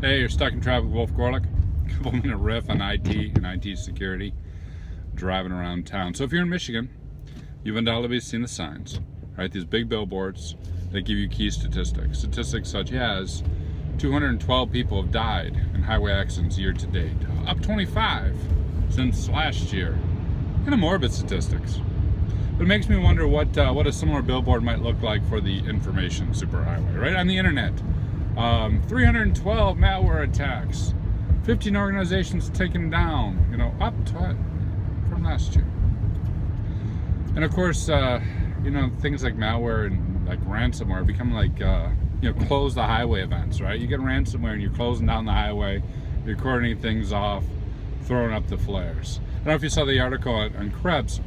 Hey, you're stuck in traffic with Wolf Gorlick. Couple minute riff on IT and IT security, driving around town. So if you're in Michigan, you've undoubtedly seen the signs, right? These big billboards that give you key statistics. Statistics such as 212 people have died in highway accidents year to date, up 25 since last year. Kind of morbid statistics. But it makes me wonder what a similar billboard might look like for the information superhighway, right? On the internet. 312 malware attacks, 15 organizations taken down, up from last year. And of course, things like malware and like ransomware become like, close the highway events, right? You get ransomware and you're closing down the highway, you're cordoning things off, throwing up the flares. I don't know if you saw the article on Krebs,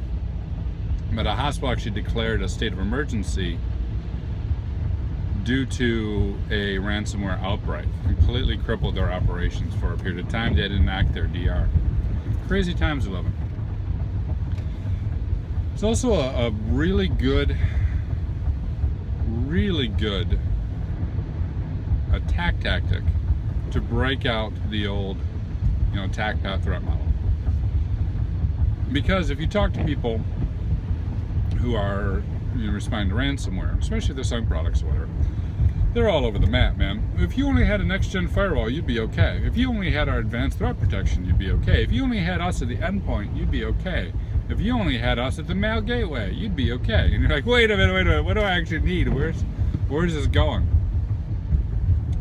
but a hospital actually declared a state of emergency due to a ransomware outbreak. Completely crippled their operations for a period of time. They didn't act their DR. Crazy times we live in. It's also a really good attack tactic to break out the old, attack path threat model. Because if you talk to people who are responding to ransomware, especially if they're selling products or whatever, they're all over the map, man. If you only had a next-gen firewall, you'd be okay. If you only had our advanced threat protection, you'd be okay. If you only had us at the endpoint, you'd be okay. If you only had us at the mail gateway, you'd be okay. And you're like, wait a minute, what do I actually need? Where's this going?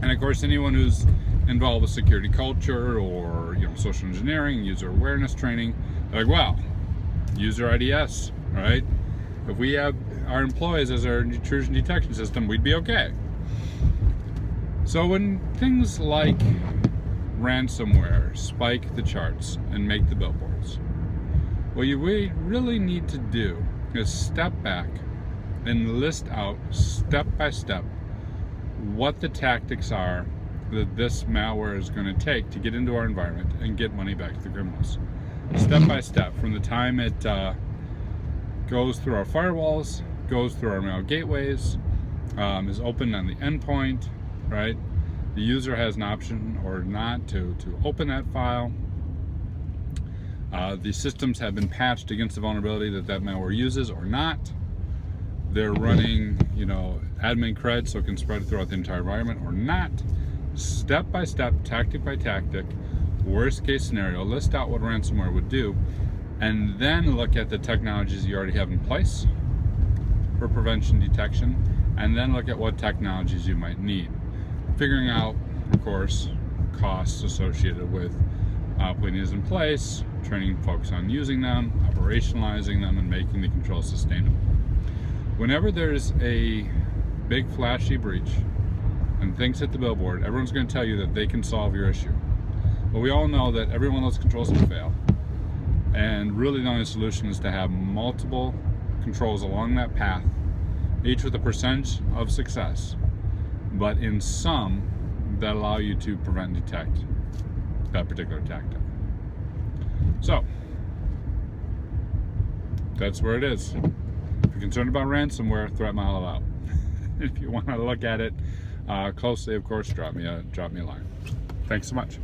And of course, anyone who's involved with security culture or social engineering, user awareness training, they're like, well, user IDS, right? If we have our employees as our intrusion detection system, we'd be okay. So when things like ransomware spike the charts and make the billboards, what you really need to do is step back and list out step by step what the tactics are that this malware is going to take to get into our environment and get money back to the criminals. Step by step, from the time it goes through our firewalls, goes through our mail gateways, is open on the endpoint, right? The user has an option or not to open that file. The systems have been patched against the vulnerability that malware uses or not. They're running, admin cred so it can spread throughout the entire environment or not. Step by step, tactic by tactic, worst case scenario, list out what ransomware would do, and then look at the technologies you already have in place for prevention detection, and then look at what technologies you might need. Figuring out, of course, costs associated with putting these in place, training folks on using them, operationalizing them, and making the control sustainable. Whenever there's a big flashy breach and things hit the billboard, everyone's going to tell you that they can solve your issue. But we all know that every one of those controls can fail. And really the only solution is to have multiple controls along that path, each with a percentage of success, but in some that allow you to prevent and detect that particular tactic. So, that's where it is. If you're concerned about ransomware, threat model out. If you want to look at it closely, of course, drop me a line. Thanks so much.